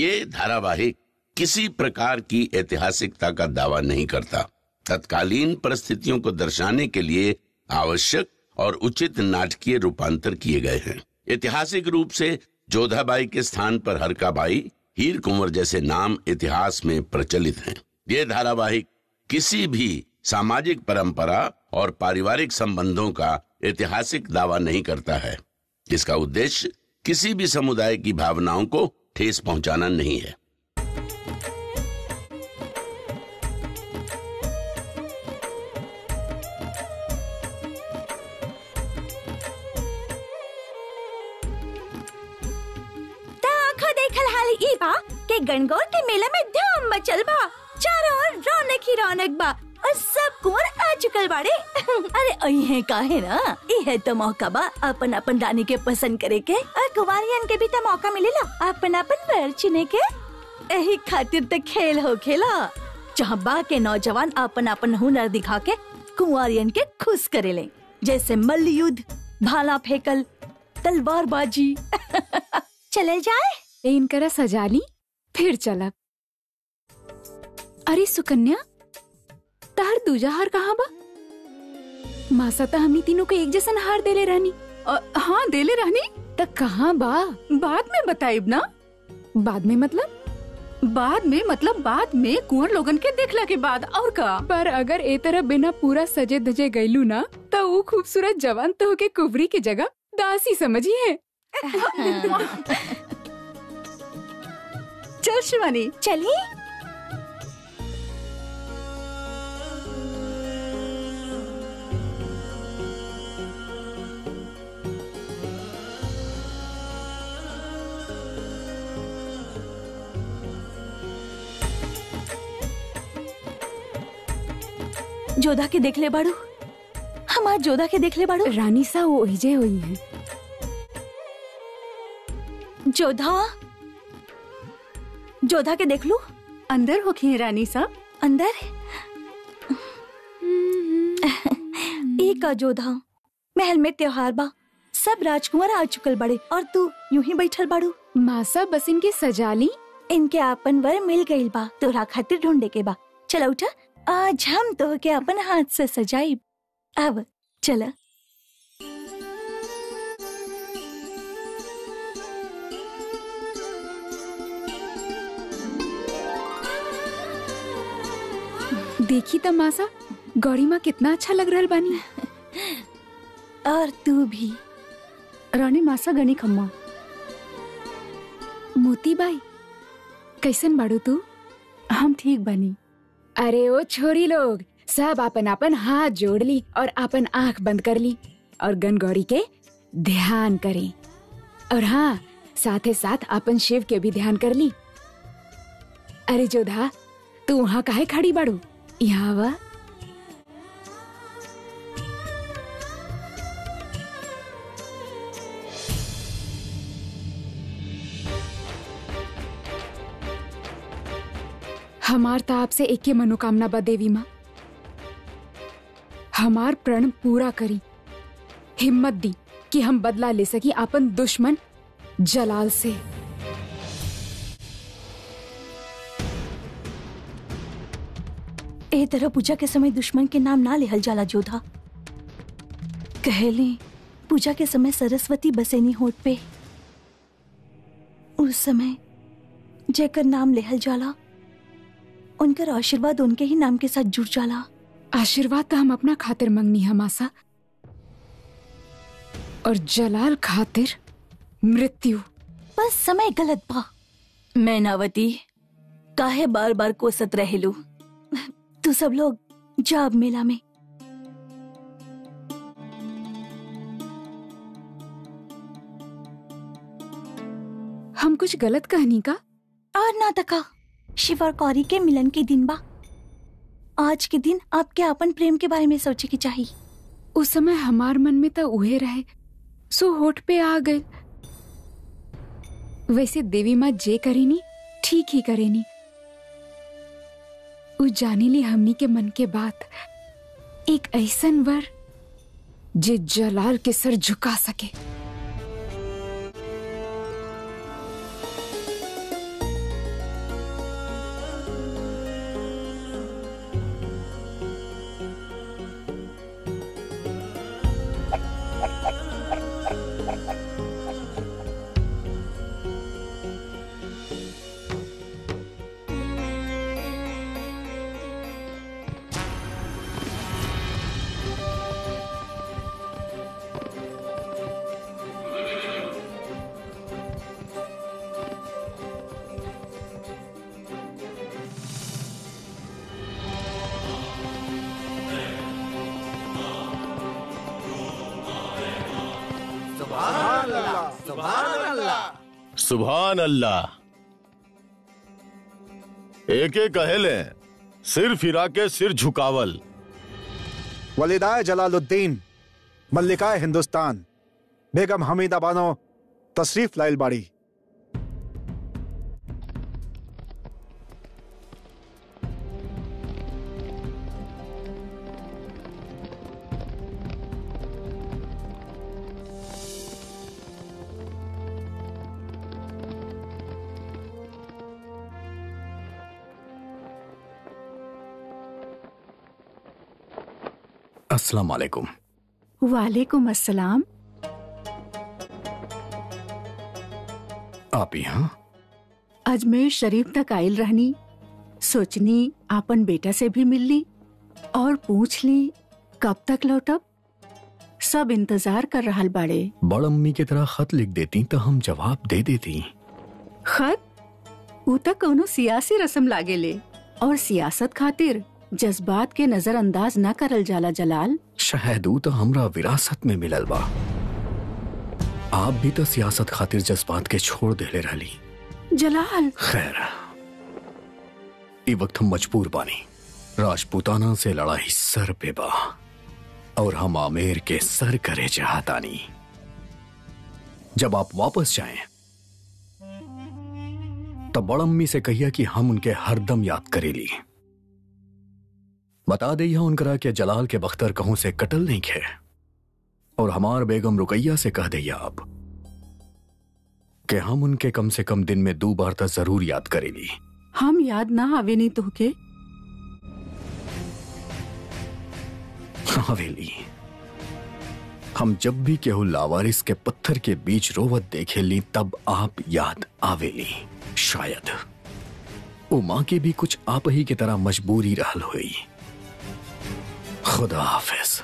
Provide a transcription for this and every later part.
ये धारावाहिक किसी प्रकार की ऐतिहासिकता का दावा नहीं करता। तत्कालीन परिस्थितियों को दर्शाने के लिए आवश्यक और उचित नाटकीय रूपांतर किए गए हैं। ऐतिहासिक रूप से जोधाबाई के स्थान पर हरकाबाई, हीर कुंवर जैसे नाम इतिहास में प्रचलित हैं। ये धारावाहिक किसी भी सामाजिक परंपरा और पारिवारिक संबंधों का ऐतिहासिक दावा नहीं करता है। इसका उद्देश्य किसी भी समुदाय की भावनाओं को ठेस पहुंचाना नहीं है। के गणगौर के मेला में धूम मचल बा, चारों ओर रौनक ही रौनक बा और सब कुंवर आ चुकल बाड़े। अरे अइहे काहे ना, इहे तो मौका बा अपन अपन रानी के पसंद करे के, और कुंवारियन के भी तो मौका मिलेला अपन अपन वर चुने के। यही खातिर तो खेल हो खेला, जहाँ बा के नौजवान अपन अपन हुनर दिखा के कुंवारियन के खुश करेले, जैसे मल्ल युद्ध, भाला फेंकल, तलवारबाजी। चले जाए इनकरा सजाली फिर चलब। अरे सुकन्या, तहर दूजा हार कहाँ बा? मासा तो हमनी तीनों को एक जैसन हार देले रहनी। हाँ देले रहनी। त कहाँ बा? बाद में बताइब ना। बाद में मतलब? बाद में कुंवर लोगन के देखला के बाद, और का। पर अगर ए तरह बिना पूरा सजे धजे गईलू ना, तो वो खूबसूरत जवान तो के कुबरी की जगह दासी समझी है। चल शिवानी चली। जोधा के देख ले बाड़ू, हमार जोधा के देख ले बाड़ू। रानी सा वो हिजे हुई है। जोधा के देख लू। अंदर होखी रानी सा। अंदर एक जोधा, महल में त्योहार बा, सब राजकुमार आ चुकल बड़े और तू यूं ही बैठल बाड़ू। मासा बस इनके सजाली, इनके आपन वर मिल गईल बा, तोरा खातिर ढूंढे के बा। चला उठा, आज हम तो के अपन हाथ से सजाई। अब चला। देखी त मासा, गौरी माँ कितना अच्छा लग रहल बानी। और तू भी। रानी मासा गनी खम्मा। मोती बाई, कैसन बाड़ू तू? हम ठीक बनी। अरे ओ छोरी लोग, सब अपन अपन हाथ जोड़ ली और अपन आंख बंद कर ली और गणगौरी के ध्यान करें। और हाँ, साथ ही साथ अपन शिव के भी ध्यान कर ली। अरे जोधा, तू वहाँ काहे खड़ी बाड़ू? यहाँ वा। हमार तो आपसे एक ही मनोकामना बा देवी माँ, हमार प्रण पूरा करी। हिम्मत दी कि हम बदला ले सकी अपन दुश्मन जलाल से। ए तरह पूजा के समय दुश्मन के नाम ना लेहल जाला जोधा। कहले पूजा के समय सरस्वती बसेनी होठ पे, उस समय जेकर नाम लेहल जाला उनकर आशीर्वाद उनके ही नाम के साथ जुड़ जाला। आशीर्वाद तो हम अपना खातिर मंगनी है मासा, और जलाल खातिर मृत्यु। बस समय गलत बा। मैनावती, काहे बार बार कोसत रहेलू? तू सब लोग जाब मेला में। हम कुछ गलत कहनी का? और ना तका, शिव और कौरी के मिलन के दिन बा। आज के दिन आपके अपन प्रेम के बारे में सोचे की चाहिए। उस समय हमार मन में तो उहे रहे, सो होठ पे आ गए। वैसे देवी माँ जे करेनी ठीक ही करेनी। उ जाने ली हमनी के मन के बात, एक ऐसन वर जे जलाल के सर झुका सके। सुभान अल्लाह। एक एक कहेले सिर फिरा के सिर झुकावल। वलिदाए जलालुद्दीन मल्लिकाए हिंदुस्तान बेगम हमीदा बानो तशरीफ लाइल बाड़ी। अस्सलाम वालेकुम। वालेकुम अस्सलाम। आप यहाँ? अजमेर शरीफ तक आयल रहनी, सोचनी आपन बेटा से भी मिल ली और पूछ ली कब तक लौटब। सब इंतजार कर रहल बाड़े। बड़ अम्मी की तरह खत लिख देती तो हम जवाब दे देती। खत? ऊ तक कोनो सियासी रस्म लागेले और सियासत खातिर जज्बात के नजरअंदाज न करल जाला जलाल। शायद ऊ तो हमरा विरासत में मिलल बा। आप भी तो सियासत खातिर जज्बात के छोड़ देले रहली। जलाल खैर, ई वक्त हम मजबूर बानी। राजपूताना से लड़ाई सर पे बा और हम आमेर के सर करे चाहतानी। जब आप वापस जाएं तब बड़ अम्मी से कहिया कि हम उनके हरदम याद करेली। बता दिया उनकरा के जलाल के बख्तर कहूं से कटल नहीं खे और हमार बेगम रुकैया से कह दिया आप कि हम उनके कम से कम दिन में 2 बार तक जरूर याद करेली। हम याद ना आवे नहीं तोहके? आवेली। हम जब भी केहू लावारिस के पत्थर के बीच रोवत देखेली तब आप याद आवेली। शायद वो माँ की भी कुछ आप ही की तरह मजबूरी रहल हुई। खुदा हाफिज।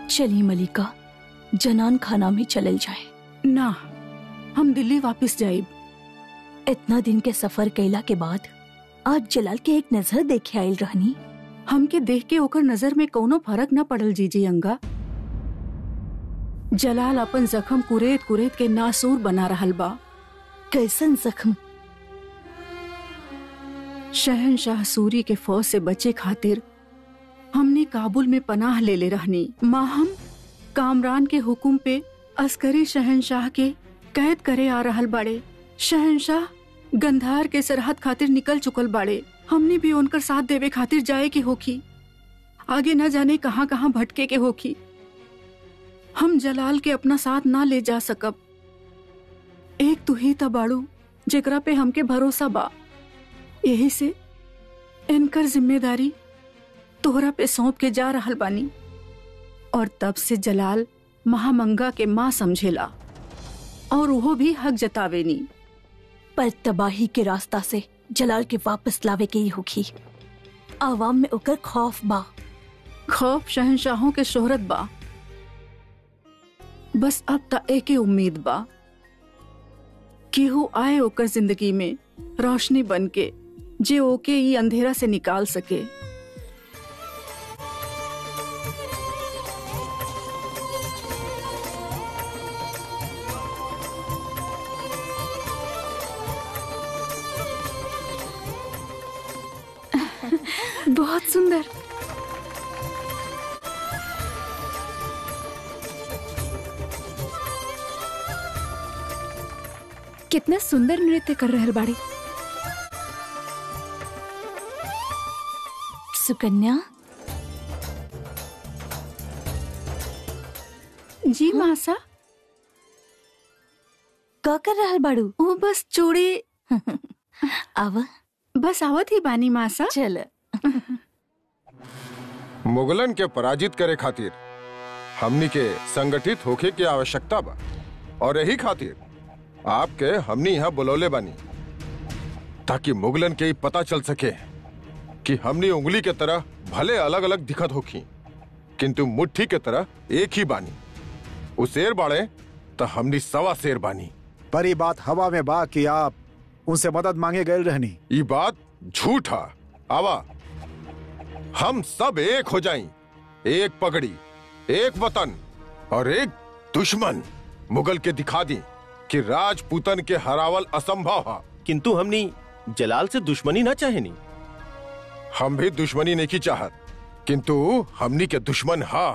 चली मलिका, जनान खाना में चलल जाए। ना, हम दिल्ली वापस जाइब। इतना दिन के सफर कैला के बाद आज जलाल के एक नजर देखे आयल रहनी। हमके देख के ओकर नजर में कोनो फर्क न पड़ल जीजी अंगा। जलाल अपन जख्म कुरेद कुरेद के नासूर बना रहल बा। कैसन जख्म? शहनशाह सूरी के फौज से बचे खातिर हमने काबुल में पनाह ले ले रहनी। माहम कामरान के हुक्म पे अस्करी शहनशाह के कैद करे आ रहल बाड़े। शहनशाह गंधार के सरहद खातिर निकल चुकल बाड़े। हमने भी उनकर साथ देवे खातिर जाए के होखी। आगे न जाने कहाँ कहाँ भटके के होखी। हम जलाल के अपना साथ ना ले जा सकब। एक तू ही तबाड़ू जेकरा पे हमके भरोसा बा। यही से इनकर जिम्मेदारी तोहरा पे सौंप के जा रहल बानी। और तब से जलाल महामंगा के माँ समझेला और वो भी हक जतावेनी। पर तबाही के रास्ता से जलाल के वापस लावे के ही होखी। आवाम में ओकर खौफ बा। खौफ शहनशाहों के शोहरत बा। बस अब ता एके उम्मीद बा केहू आए ओकर जिंदगी में रोशनी बन के जे ओके ये अंधेरा से निकाल सके। बहुत सुंदर। कितना सुंदर नृत्य कर रहल बाड़ी। सुकन्या जी मासा। का कर रहल बाड़ू? वो बस चूड़ी। आवा। बस आवत ही बानी मासा। चल। मुगलन के पराजित करे खातिर हमनी के संगठित होके की आवश्यकता बा और यही खातिर आपके हमनी यहाँ बुलौले बानी ताकि मुगलन के पता चल सके कि हमनी उंगली के तरह भले अलग अलग दिखत होखी किंतु मुट्ठी के तरह एक ही बानी। उ शेर बाड़े तो हमनी 1.25 शेर बानी। पर ये बात हवा में बा कि आप उनसे मदद मांगे गए रहनी। ये बात झूठा। आवा हम सब एक हो जाएं, एक पगड़ी, एक वतन और एक दुश्मन मुगल के दिखा दी कि राजपूतन के हरावल असंभव है। किंतु हमनी जलाल से दुश्मनी ना चाहेनी। हम भी दुश्मनी नहीं की चाहत, किंतु हमनी के दुश्मन हा।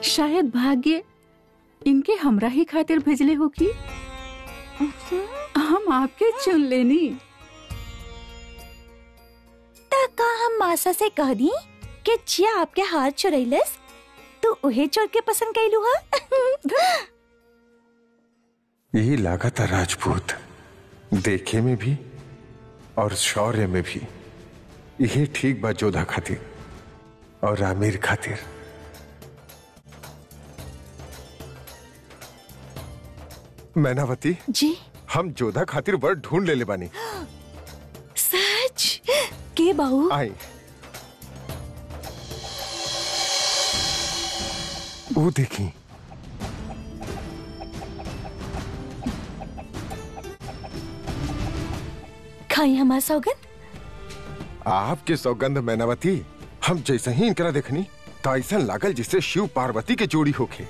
शायद भाग्य इनके हमरा ही खातिर भेजले हो कि हम आपके चुन लेनी। का हम मासा से कह दी कि जिया आपके हाथ चुरैलस तो उहे चोर के पसंद कैलू हा। यही लागत है राजपूत, देखे में भी और शौर्य में भी। यही ठीक बा जोधा खातिर और आमिर खातिर। मैनावती जी, हम जोधा खातिर वर्ड ढूंढ ले बानी। सच के बहू? आई वो देखी। खाई हमारा सौगंध। आपके सौगंध मैनावती, हम जैसे ही इनकरा देखनी तो ऐसा लागल जिससे शिव पार्वती के जोड़ी होके।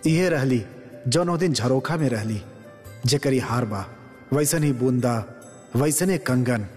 इहे रहली जौन ओ दिन झरोखा में रहली, जेकरी हार बा वैसन ही बूंदा, वैसने कंगन।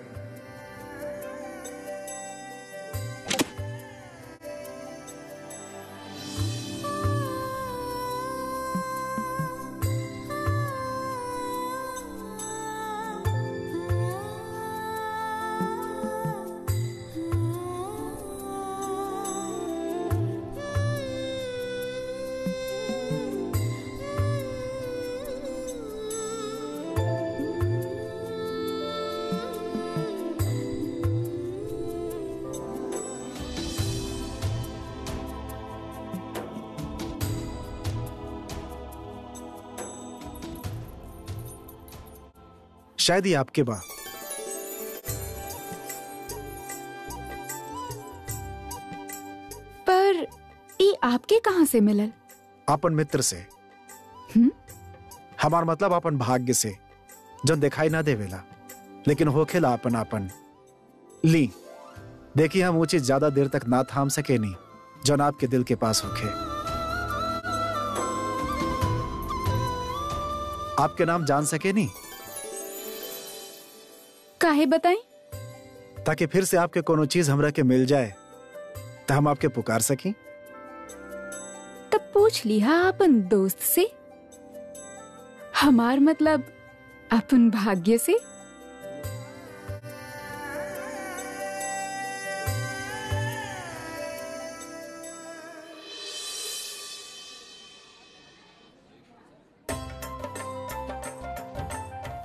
शायद ही आपके बा। पर ई आपके कहाँ से मिलल? अपन मित्र से। हमार मतलब अपन भाग्य से, जो दिखाई ना देवेला लेकिन होखेला अपन अपन। ली देखिए, हम वो चीज ज्यादा देर तक ना थाम सके नहीं जो आपके दिल के पास होखे। आपके नाम जान सके नहीं? काहे बताई? ताकि फिर से आपके कोनो चीज हमरा के मिल जाए तो हम आपके पुकार सकी। तब पूछ लिया अपन दोस्त से, हमार मतलब अपन भाग्य से।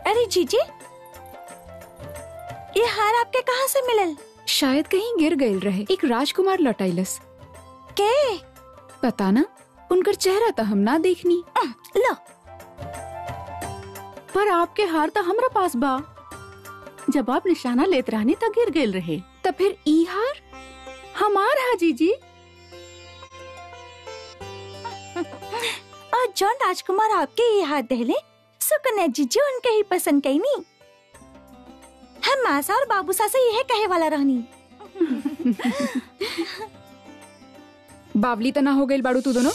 अरे जीजी, ये हार आपके कहाँ से मिलल? शायद कहीं गिर गईल रहे। एक राजकुमार लौटाइलस के? पता ना, उनकर चेहरा तो हम ना देखनी। लो, पर आपके हार तो हमरा पास बा। जब आप निशाना लेत रहनी तो गिर गेल रहे। तो फिर ई हार हमार हा जीजी। और जॉन राजकुमार आपके ये हाथ दहले, सुकन्या जीजी उनके ही पसंद कई नहीं। हम मासा और बाबूसा से यह कहे वाला रहनी। बावली तना हो गई बाड़ू तू दोनों।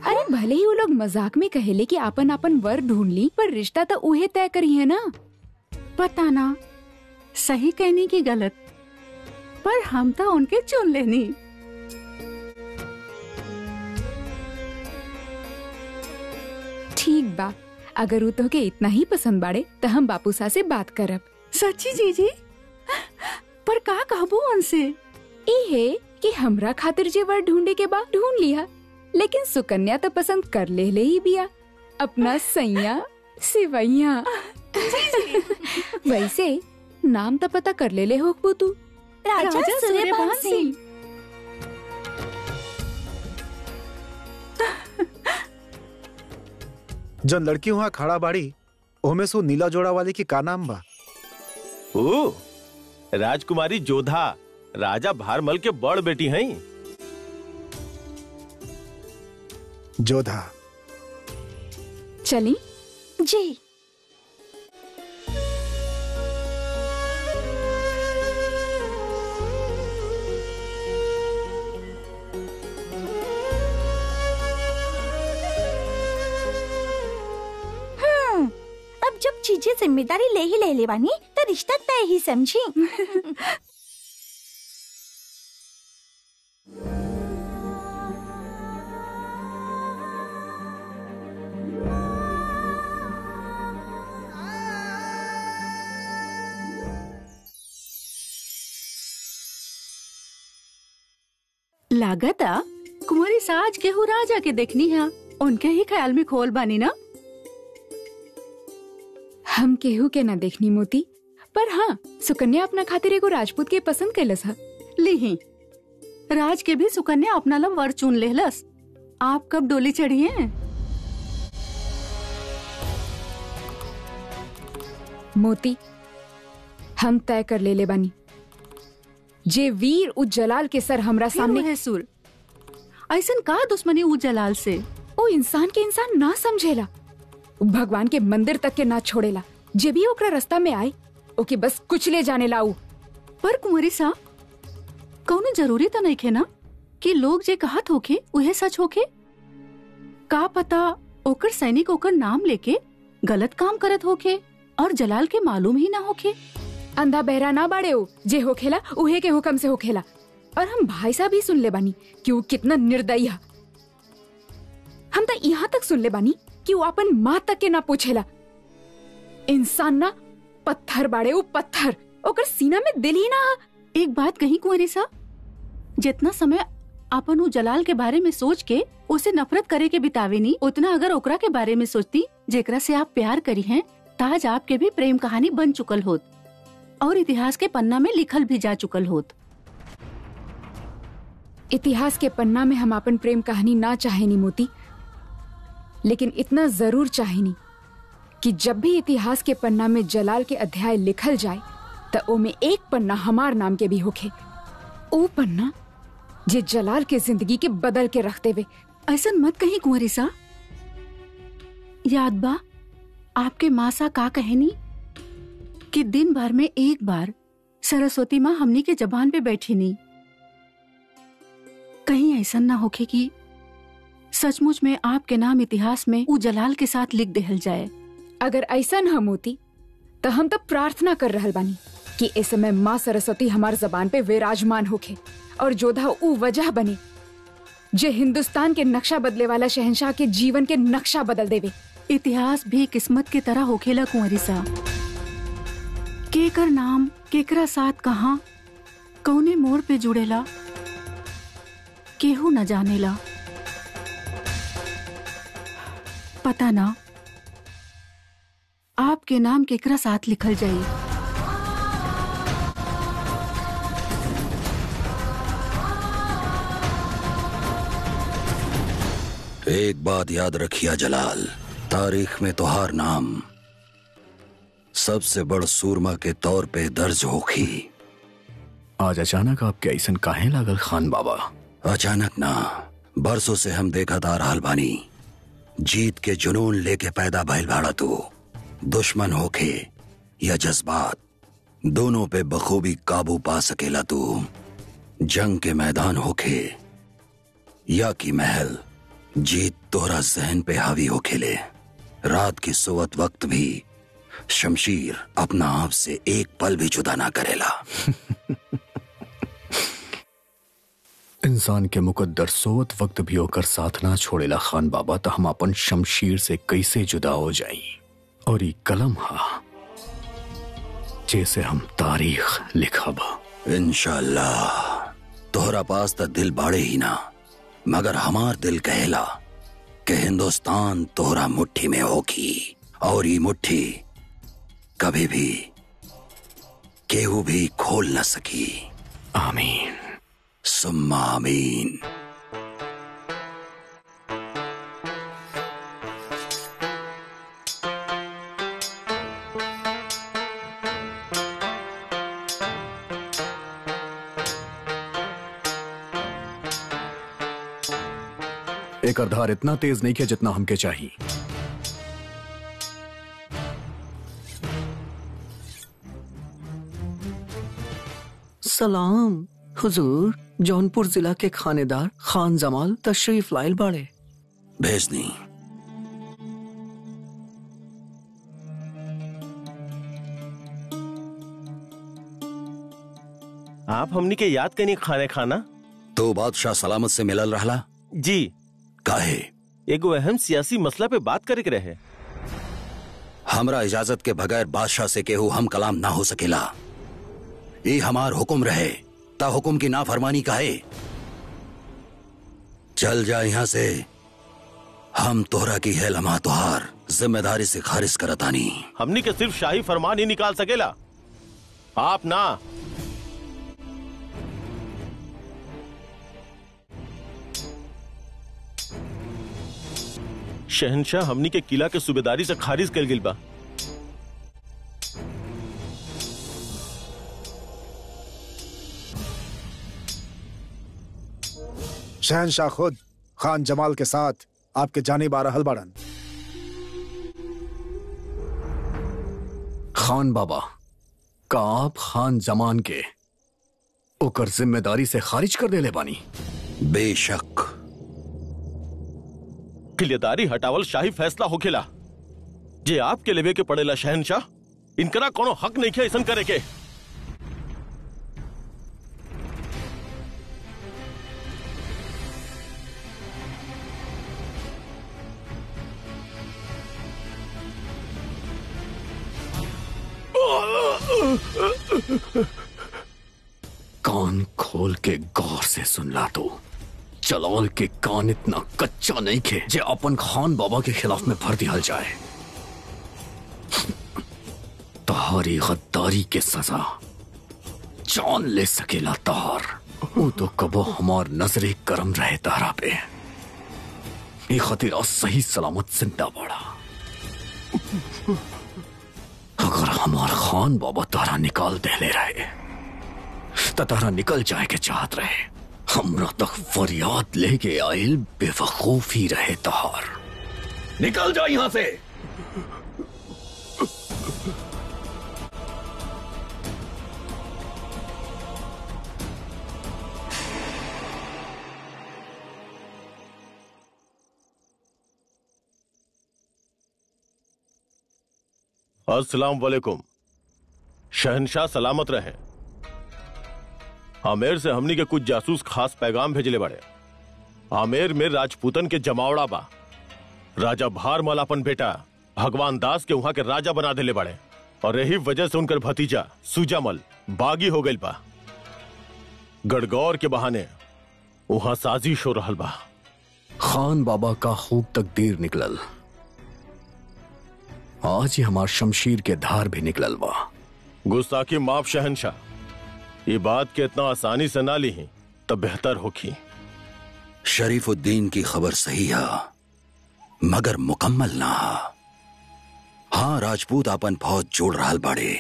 अरे भले ही वो लोग मजाक में कहेले कि आपन आपन वर ढूंढ ली, पर रिश्ता तो उहे तय करी है ना। पता ना सही कहनी की गलत, पर हम तो उनके चुन लेनी। ठीक बा, अगर वो तो के इतना ही पसंद बाड़े तो हम बापूसा से बात करब। सच्ची जीजी? पर का कहबो उनसे? ई है कि हमरा खातिर जे वर ढूंढे के बा ढूंढ लिया, लेकिन सुकन्या तो पसंद कर ले ही बिया, अपना सैया सिवैया। वैसे नाम तो पता कर ले हो तू? राजा सूर्यवंशी। जन लड़की वहाँ खड़ा बाड़ी ओमे सु नीला जोड़ा वाले की का नाम बा? ओ, राजकुमारी जोधा, राजा भारमल के बड़ बेटी हैं। जोधा। चली जी। अब जब चीजें जिम्मेदारी ले ही बानी तो रिश्ता तय ही समझी। लागता कुंवरी साज केहू राजा के देखनी है, उनके ही ख्याल में खोल बानी ना। हम केहू के ना देखनी मोती, पर हाँ सुकन्या अपना खातिर एगो राजपूत के पसंद कैलस है। लीही राज के भी सुकन्या अपना ला वर चुन लेहलस। आप कब डोली चढ़ी हैं? मोती हम तय कर ले बानी, जे वीर उज्जलाल के सर हमरा सामने है सुर। ऐसन का दुश्मनी उज्जलाल से? ओ इंसान के इंसान ना समझेला, भगवान के मंदिर तक के ना छोड़ेला, जे भी ओकरा रास्ता में आए ओके बस कुछ ले जाने लाऊ। पर कुंवरी सा कौनो जरूरी तो नहीं खे ना कि लोग जे कहत होके उहे सच होके। का पता ओकर सैनिक ओकर नाम लेके गलत काम करत होके और जलाल के मालूम ही ना होके। अंधा बहरा ना बाड़े हो, जे होखेला उहे के हुक्म से होखेला। और हम भाई साहब भी सुन ले बानी कि वो कितना निर्दयी है। हम तो यहाँ तक सुन ले बानी कि वो अपन माँ तक के ना पूछेला। इंसान ना पत्थर बाड़े, वो पत्थर, ओकर सीना में दिल ही ना। एक बात कही कुंवरी सा, जितना समय अपन उ जलाल के बारे में सोच के उसे नफरत करे के बितावे नी, उतना अगर ओकरा के बारे में सोचती जेकरा से आप प्यार करी हैं, ताज आपके भी प्रेम कहानी बन चुकल होत और इतिहास के पन्ना में लिखल भी जा चुकल होत। इतिहास के पन्ना में हम अपन प्रेम कहानी ना चाहेनी मोती, लेकिन इतना जरूर चाहेनी कि जब भी इतिहास के पन्ना में जलाल के अध्याय लिखल जाए तो ओमे एक पन्ना हमार नाम के भी होखे। ओ पन्ना जे जलाल के जिंदगी के बदल के रखते हुए। ऐसा मत कहीं कुंवरी सा। याद बा आपके माँ सा का कहनी कि दिन भर में एक बार सरस्वती माँ हमनी के जबान पे बैठी नहीं। कहीं ऐसा ना होके कि सचमुच में आपके नाम इतिहास में उ जलाल के साथ लिख देहल जाए। अगर ऐसा न होती तो हम तो प्रार्थना कर रहल बानी कि इस समय माँ सरस्वती हमार जबान पे विराजमान होके और जोधा उ वजह बने जे हिंदुस्तान के नक्शा बदले वाला शहंशाह के जीवन के नक्शा बदल देवे। इतिहास भी किस्मत के तरह होखेला कुंवरी सा। केकर नाम केकरा साथ कहाँ कौने मोड़ पे जुड़ेला केहू न जानेला। पता ना आपके नाम केकरा साथ लिखल जाई। एक बात याद रखिया जलाल, तारीख में तोहार नाम सबसे बड़ सूरमा के तौर पे दर्ज होखी। आज अचानक आपके ऐसन काहे लागल खान बाबा? अचानक ना, बरसों से हम देखत आ रहल बानी। जीत के जुनून लेके पैदा भइल बाड़ा तू। दुश्मन होखे या जज्बात, दोनों पे बखूबी काबू पा सकेला तू। जंग के मैदान होखे या कि महल, जीत तोहरा जहन पे हावी हो खेले। रात की सोवत वक्त भी शमशीर अपना आप से एक पल भी जुदा ना करेला। इंसान के मुकद्दर सोवत वक्त भी होकर साथ ना छोड़ेला खान बाबा, तो हम अपन शमशीर से कैसे जुदा हो जाई। और ये कलम हा जैसे हम तारीख लिखब। इंशाअल्लाह तोहरा पास तो दिल बाड़े ही ना, मगर हमार दिल कहेला कि हिंदुस्तान तोहरा मुट्ठी में होगी, और ये मुट्ठी कभी भी केहू भी खोल न सकी। आमीन सुम्मा आमीन। एक धार इतना तेज नहीं किया जितना हमके चाहिए। सलाम हुजूर, जौनपुर जिला के खानेदार खान जमाल तशरीफ लाइल बाड़े। भेजनी। आप हमनी के याद कनी खाने खाना। तो बादशाह सलामत से मिलल रहला? जी। काहे? एगो अहम सियासी मसला पे बात करे के रहे। हमरा इजाजत के बगैर बादशाह से केहू हम कलाम ना हो सकेला। ये हमार हुक्म रहे, ता हुक्म की नाफरमानी काहे? चल जा यहाँ से। हम तोहरा की है लम्हा तुहार जिम्मेदारी से खारिज करतानी। हमनी के सिर्फ शाही फरमान ही निकाल सकेला, आप ना। शहनशाह हमनी के किला के सूबेदारी से खारिज कर गिल बा। शहनशाह खुद खान जमाल के साथ आपके जानिब आ रहल बाड़न। खान बाबा का आप खान जमान के ओकर जिम्मेदारी से खारिज कर देले बानी? बेशक। किलेदारी हटावल शाही फैसला होखेला, जे आपके लेवे के पड़ेला शहनशाह। इनकरा कोनो हक नहीं है ऐसा करे के। कान खोल के गौर से सुन ला। तो जलाल के कान इतना कच्चा नहीं खे जे अपन खान बाबा के खिलाफ में भर दिया जाए। तहारी गद्दारी के सजा जान ले सकेला तार। वो तो कबो हमार नजरे करम रहे तारा पे। ये खतीरा सही सलामत जिंदा बाड़ा। अगर हमार खान बाबा तारा निकाल देले रहे तो तारा निकल जाए के चाहत रहे। हमरा तक फरियाद लेके आयल बेवकूफी रहे तहार। निकल जा यहां से। अस्सलाम वालेकुम। शहनशाह सलामत रहे। आमेर से हमनी के कुछ जासूस खास पैगाम भेजले बड़े। आमेर में राजपूतन के जमावड़ा बा। राजा भारमल अपन बेटा भगवान दास के वहां के राजा बना देले बड़े, और यही वजह से उनकर भतीजा सुजामल बागी हो गई बा। गड़गौर के बहाने वहां साजिश हो रहल बा। खान बाबा का खूब तकदीर निकलल। आज ही हमार शमशीर के धार भी निकलल बा। गुस्ताखी माफ शहनशाह। ये बात के इतना आसानी से ना ली तब बेहतर होगी। शरीफुद्दीन की खबर सही है, मगर मुकम्मल ना। हाँ, राजपूत अपन फौज जोड़ रहल बाड़े,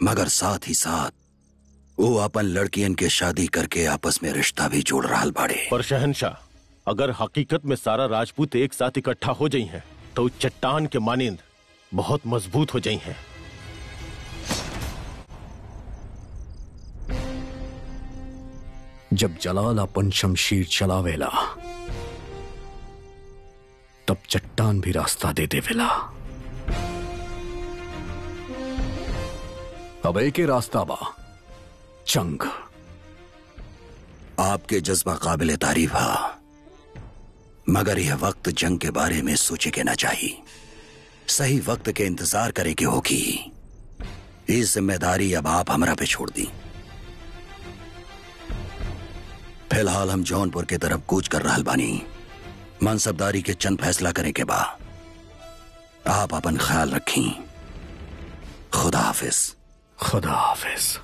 मगर साथ ही साथ वो अपन लड़कियन के शादी करके आपस में रिश्ता भी जोड़ रहल बाड़े। पर शहनशाह, अगर हकीकत में सारा राजपूत एक साथ इकट्ठा हो जाई हैं तो चट्टान के मानिंद बहुत मजबूत हो जाई हैं। जब जलाल अपन शमशीर चलावेला तब चट्टान भी रास्ता दे देवेला। अब एक ही रास्ता बा, जंग। आपके जज्बा काबिल तारीफ है, मगर यह वक्त जंग के बारे में सोचे के ना चाहिए। सही वक्त के इंतजार करे के होगी। ये जिम्मेदारी अब आप हमरा पे छोड़ दी। फिलहाल हम जौनपुर की तरफ कूच कर रहल बानी। मनसबदारी के चंद फैसला करे के बाद आप अपन ख्याल रखी। खुदा हाफिज। खुदा हाफिज।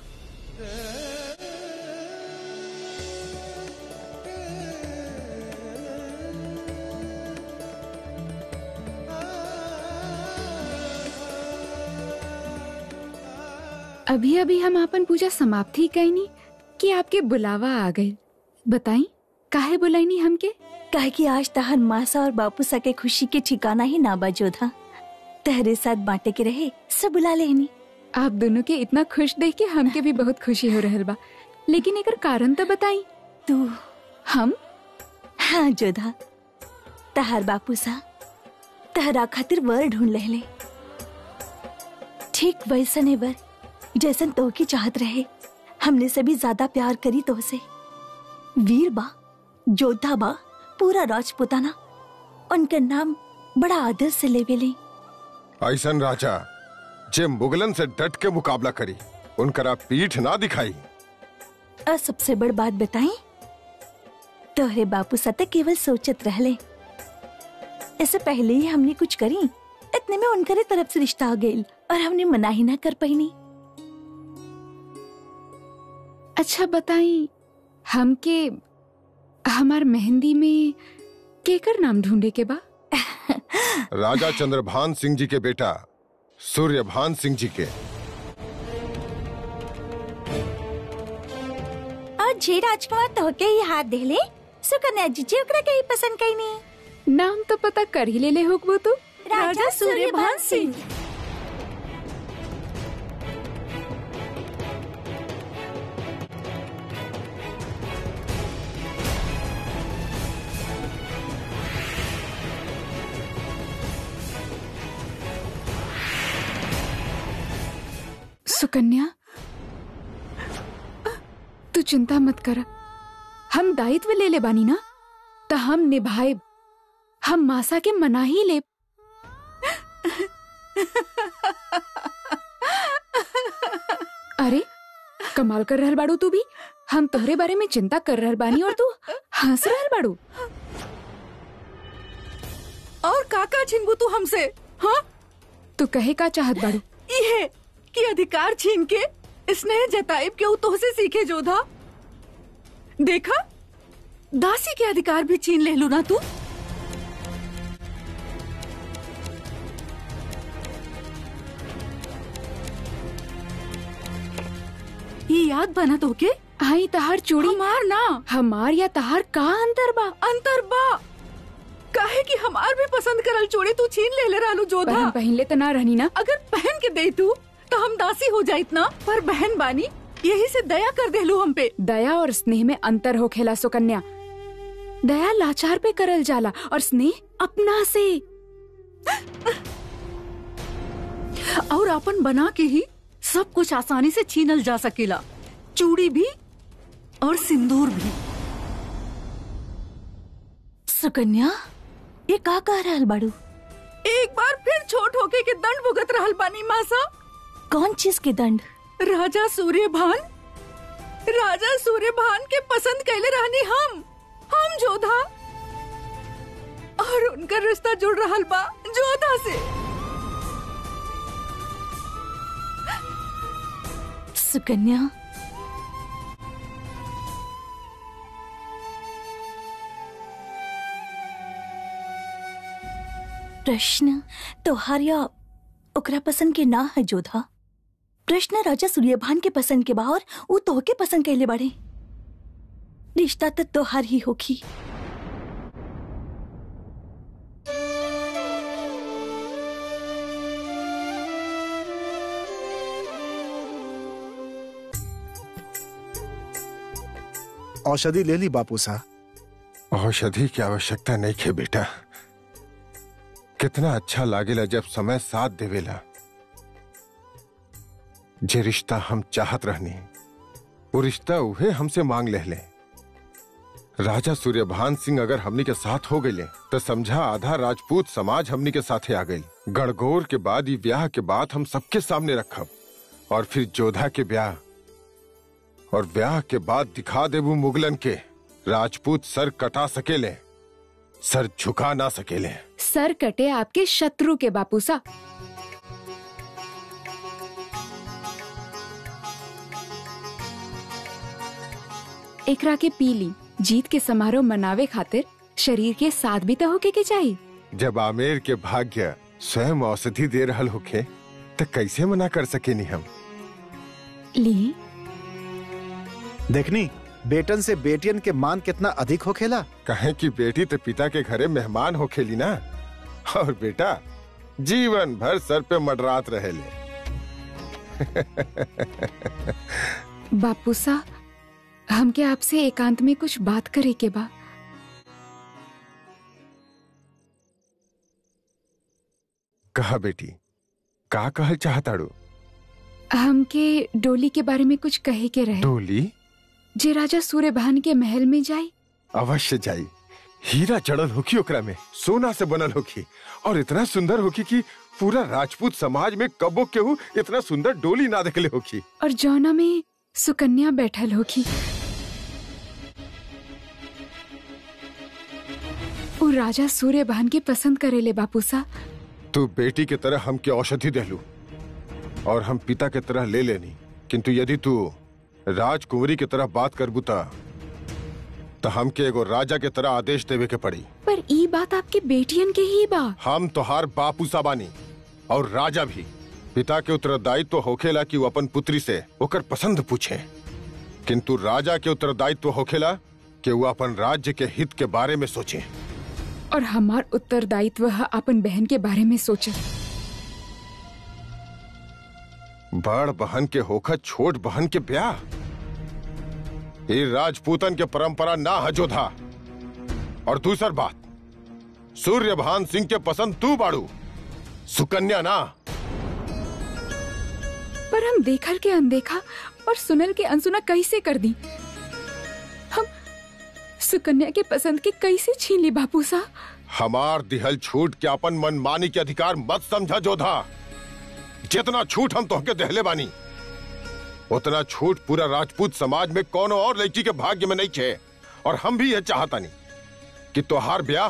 अभी अभी हम अपन पूजा समाप्त ही कईनी कि आपके बुलावा आ गए। बताई काहे बुलाईनी हमके? काहे कि आज तहर मासा और बापू सा के खुशी के ठिकाना ही ना बजो था। तहरे साथ बांटे के रहे सब बुला लेनी। आप दोनों के इतना खुश देख के हमके भी बहुत खुशी हो रहल बा, लेकिन एकर कारण तो बताई। तू हम? हाँ जोधा, तहर बापू सा तहरा खातिर वर ढूंढ ले। ठीक वैसने वर जैसन तो की चाहत रहे। हमने से भी ज्यादा प्यार करी तो से। वीर बा, जोधा बा, पूरा राजपुताना उनका नाम बड़ा आदर से लेवेले। ऐसन राजा जे मुगलन से डट के मुकाबला करी, उनकरा पीठ ना दिखाई। और सबसे बड़ बात बताई, तोहरे बापू सते केवल सोचत रहले। इससे पहले ही हमने कुछ करी, इतने में उनकरे तरफ से रिश्ता आ गई और हमने मना ही ना कर पाईनी। अच्छा बताई, हमके हमार मेहंदी में केकर नाम ढूंढे के बा? राजा चंद्रभान सिंह जी के बेटा सूर्यभान सिंह जी के। और जे राजकुमार तो के ही हाथ देले, सुकन्या जी जी ओकरा के ही पसंद कईनी। नाम तो पता कर ही ले होगबो तू। राजा सूर्यभान सिंह। सुकन्या, तू चिंता मत कर। हम दायित्व ले बानी ना, तो हम निभाए। हम मासा के मना ही ले। अरे कमाल कर रहल बाड़ू तू भी। हम तोहरे बारे में चिंता कर रहल बानी और तू हंस रहल बाड़ू। और काका छिनबू तू हमसे? हाँ, तू कहे का चाहत बाड़ू? ये कि अधिकार छीन के स्नेह जताइब के तो से सीखे जोधा। देखा, दासी के अधिकार भी छीन ले लू ना तू। ये याद बना तो के? आई तहार चूड़ी हमार ना, हमार या तहार का अंतर बा? अंतर बा काहे कि हमार भी पसंद करल चूड़ी तू छीन ले रहलू जोधा। हम पहले तो ना रहनी ना। अगर पहन के दे तू तो हम दासी हो जाइत ना, पर बहन बानी यही से दया कर देलू हम पे। दया और स्नेह में अंतर हो खेला सुकन्या। दया लाचार पे करल जाला और स्नेह अपना से। और अपन बना के ही सब कुछ आसानी से छीनल जा सकेला, चूड़ी भी और सिंदूर भी। सुकन्या, ये का कह रहल बाड़ू? एक बार फिर छोट होके के दंड भुगत रहल बानी मासा। कौन चीज के दंड? राजा सूर्यभान के पसंद कैले रहनी हम जोधा, और उनका रिश्ता जुड़ रहल बा जोधा से। सुकन्या, प्रश्न तोहार या ओकरा पसंद के ना है जोधा। प्रश्न राजा सूर्यभान के पसंद के बा और वो तोहके पसंद कैले बाड़े। रिश्ता तो तोहार ही होगी। औषधि ले ली बापू सा? औषधि की आवश्यकता नहीं है बेटा, कितना अच्छा लागेला जब समय साथ देवेला। जे रिश्ता हम चाहत रहनी वो रिश्ता उहे हमसे मांग ले। राजा सूर्यभान सिंह अगर हमनी के साथ हो गए तो समझा आधा राजपूत समाज हमनी के साथे आ गई। गणगौर के बाद ये ब्याह के बात हम सबके सामने रखब और फिर जोधा के ब्याह, और ब्याह के बाद दिखा देबू मुगलन के राजपूत सर कटा सकेले, सर झुका ना सकेले। सर कटे आपके शत्रु के बापूसा। एकरा के पीली जीत के समारोह मनावे खातिर शरीर के साथ भी तो होके के चाहिए। जब आमेर के भाग्य स्वयं औषधि दे रहल होखे तो कैसे मना कर सकेनी हम। ली देखनी बेटन से बेटियन के मान कितना अधिक होखेला। कहे कि बेटी तो पिता के घरे मेहमान होखेली ना, और बेटा जीवन भर सर पे मडरात रहेले। बापूसा हमके आपसे एकांत में कुछ बात करे के बा। कहा बेटी, का कहल चाहताड़ू? हमके डोली के बारे में कुछ कहे के रहे। डोली? जे राजा सूर्यभान के महल में जाई। अवश्य जाई। हीरा जड़ल होखी, ओकरा में सोना से बनल होखी, और इतना सुंदर होखी कि पूरा राजपूत समाज में कबो केहू इतना सुंदर डोली ना देखले होखी। और जौना में सुकन्या बैठल होखी। वो राजा सूर्यभान के पसंद करेले बापूसा। तू बेटी के तरह हमके औषधि देलू और हम पिता के तरह ले लेनी, किंतु यदि तू राजकुंवरी के तरह बात करबू तो हमके एगो राजा के तरह आदेश देवे के पड़ी। पर ई बात आपके बेटियन के ही बा। हम तोहार बापूसा बानी और राजा भी। पिता के उत्तरदायित्व तो होखेला कि वो अपन पुत्री से ओकर पसंद पूछे, किंतु राजा के उत्तरदायित्व तो होखेला कि वो अपन राज्य के हित के बारे में सोचे। और हमार उत्तरदायित्व अपन बहन के बारे में सोचे। बड़ बहन के होकर छोट बहन के ब्याह, ये राजपूतन के परंपरा ना है जोधा। और दूसर बात, सूर्यभान सिंह के पसंद तू बाड़ू, सुकन्या ना। पर हम देखल के अनदेखा और सुनल के अनसुना कैसे कर दी। हम सुकन्या के पसंद के कैसे छीन ली बापूसा। हमार दिहल छूट के अपन मनमानी के अधिकार मत समझा जोधा। जितना छूट हम तोहके देहले बानी उतना छूट पूरा राजपूत समाज में कोनो और लड़की के भाग्य में नहीं छे। और हम भी यह चाहता नहीं कि तोहार ब्याह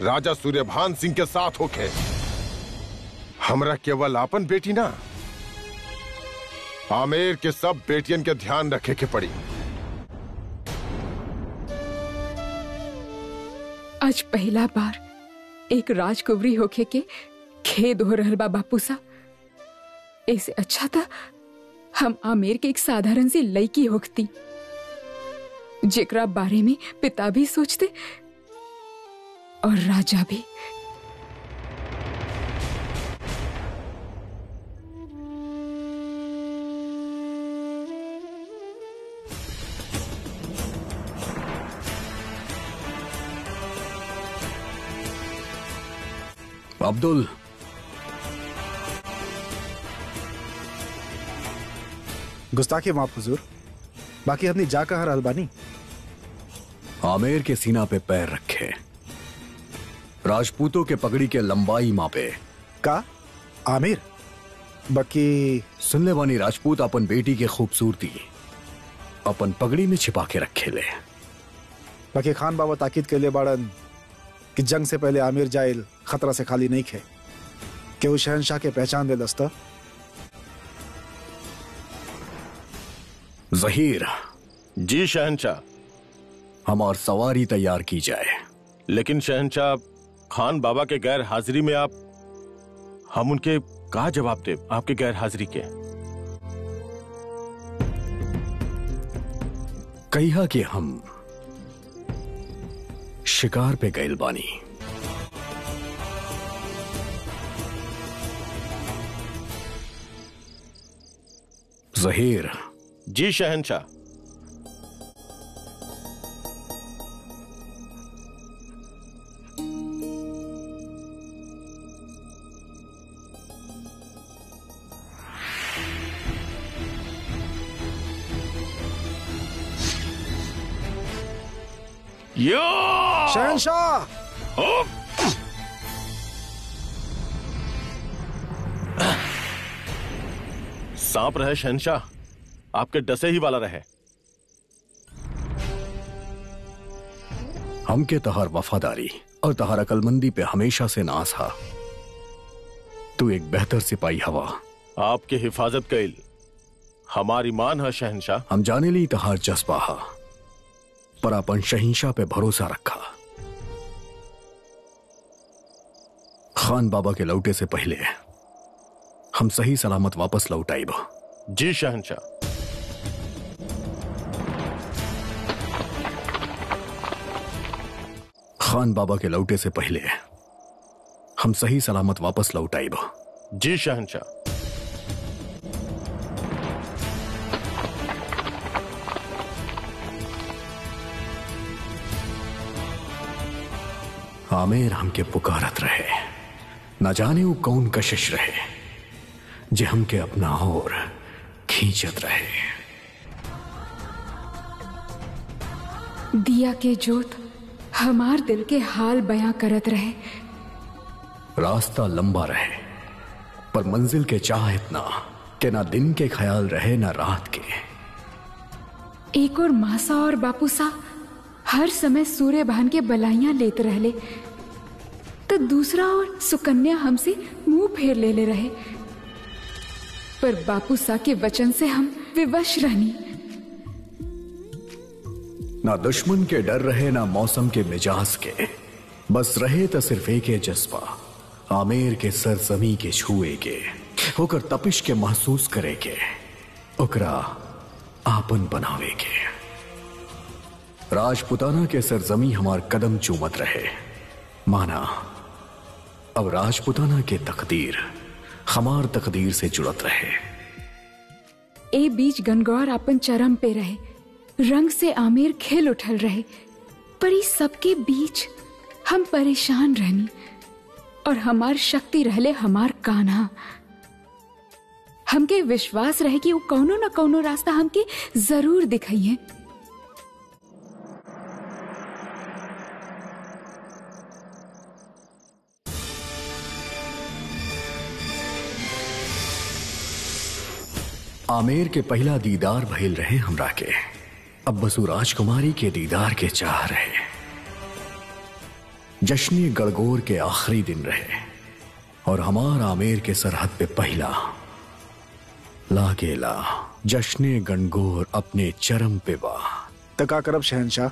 राजा सूर्यभान सिंह के साथ होके। हमरा केवल अपन बेटी ना, आमेर के सब बेटियन के ध्यान रखे के पड़ी। आज पहला बार एक राजकुंवरी होके के खेद हो रहल बा बापूसा। ऐसे अच्छा था हम आमेर के एक साधारण सी लड़की होती, जेकरा बारे में पिता भी सोचते और राजा भी। अब्दुल, गुस्ताखी माफ हुजूर। बाकी हमने जा कहा अलबानी। आमेर के सीना पे पैर रखे, राजपूतों के पगड़ी के लंबाई मापे। का आमिर? बाकी सुनने वाली राजपूत अपन बेटी के खूबसूरती अपन पगड़ी में छिपा के रखे ले। बाकी खान बाबा ताकीद के लिए बाड़न कि जंग से पहले आमिर जाइल खतरा से खाली नहीं खे कि वो शहनशाह के पहचान दे दस्ता। जहीर। जी शहनशाह। हमार सवारी तैयार की जाए। लेकिन शहनशाह, खान बाबा के गैर हाजिरी में हम उनके का जवाब दे आपके गैर हाजिरी के? कहिया कि हम शिकार पे गइल बानी। जहीर। जी शहनशाह। शहंशाह! सांप रहे शहंशाह, आपके डसे ही वाला रहे। हमके तहार वफादारी और तहार अकलमंदी पे हमेशा से नाज हा। तू एक बेहतर सिपाही हवा। आपके हिफाजत कैल हमारी मान है शहंशाह। हम जाने ली तहार जज्बा हा, पर अपन शहंशाह पे भरोसा रखा। खान बाबा के लौटे से पहले हम सही सलामत वापस लौट आइब। जी शहंशाह। खान बाबा के लौटे से पहले हम सही सलामत वापस लौट आइब। जी शहंशाह। आमेर हमके पुकारत रहे, न जाने वो कौन कशिश रहे जे हमके अपना और खींचत रहे। दिया के जोत हमार दिल के हाल बयां करत रहे। रास्ता लंबा रहे, पर मंजिल के चाह इतना कि ना दिन के ख्याल रहे ना रात के। एक और मासा और बापू सा हर समय सूर्य भान के बलाइयां लेते रहले, तो दूसरा और सुकन्या हमसे मुंह फेर ले रहे। पर बापू सा के वचन से हम विवश रहनी। ना दुश्मन के डर रहे ना मौसम के मिजाज के, बस रहे तो सिर्फ एक जज्बा, आमेर के सरजमी के छुए के, होकर तपिश के महसूस करे के, ओकरा आपन बनावे के। राजपुताना के सरजमी हमार कदम चूमत रहे, माना अब राजपुताना के तकदीर हमार तकदीर से जुड़त रहे। ए बीच गनगौर अपन चरम पे रहे, रंग से आमेर खिल उठल रहे, पर इस सबके बीच हम परेशान रहनी और हमार शक्ति रहले हमार कान्हा। हमके विश्वास रहे कि वो कौनो न कौनो रास्ता हमके जरूर दिखाइए। आमेर के पहला दीदार भइल रहे हमरा के, अब बसु राजकुमारी के दीदार के चाह रहे। जश्न गणगौर के आखिरी दिन रहे और हमार आमेर के सरहद पे पहला लागेला जश्न गणगौर अपने चरम पे बा। तका करब शहंशाह।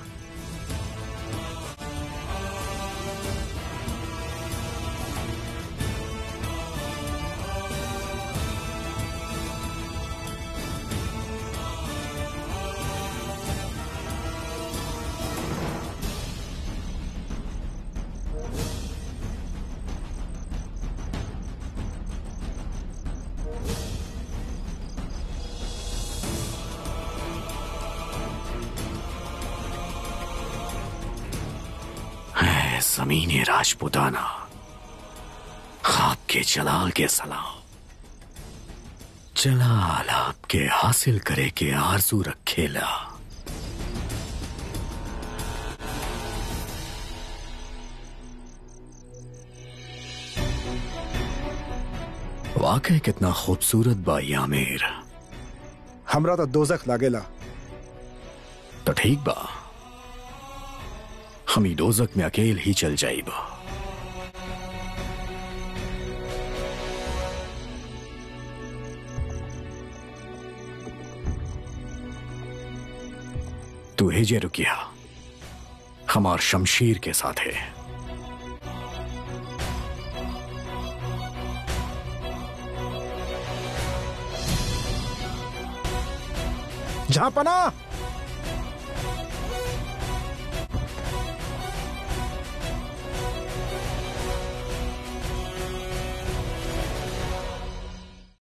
ज़मीने राजपुताना, आपके जलाल के सलाम। जलाल आपके हासिल करे के आरज़ू रखेला। वाकई कितना खूबसूरत बाई आमेर। हमरा तो दोजख लागेला। तो ठीक बा, हम ही दोजख में अकेल ही चल जाइब। तू हेजे रुकिया, हमार शमशीर के साथ है। जहां पना